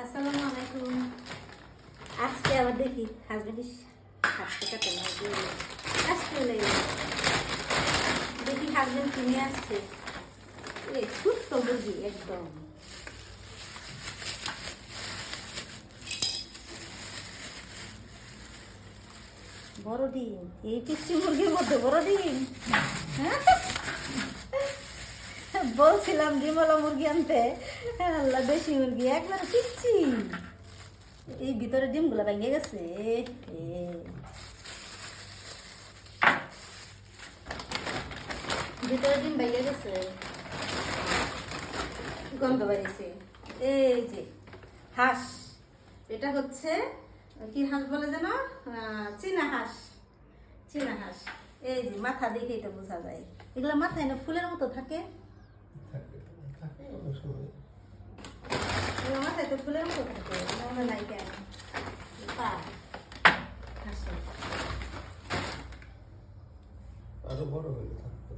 আসসালামু আলাইকুম। আজকে আবার দেখি হাজবেন্ডের হাসতে কাটে না আসতে হলে দেখি হাজবেন্ড কিনে আসছে ছোট্ট মুরগি একদম বড় ডিম। এই পিচ্ছি মুরগির মধ্যে বড় ডিম। হ্যাঁ বলছিলাম ডিমওয়ালা মুরগি আনতে, আল্লাহ দেশি মুরগি একবার পিচ্ছি। এই ভিতরে ডিমগুলো ভেঙে গেছে। ভিতরে ডিম ভেঙে গেছে, গন্ধ বেরিয়েছে। এই যে হাঁস, এটা হচ্ছে কি হাঁস বলে যেন, চীনা হাঁস। চীনা হাঁস। এই যে মাথা দেখে এটা বোঝা যায়। এগুলো মাথায় না ফুলের মতো থাকে, মাথায় তো ফুলের মতো থাকে, মনে নাই কেন। আরো বড় হইলে থাকতো।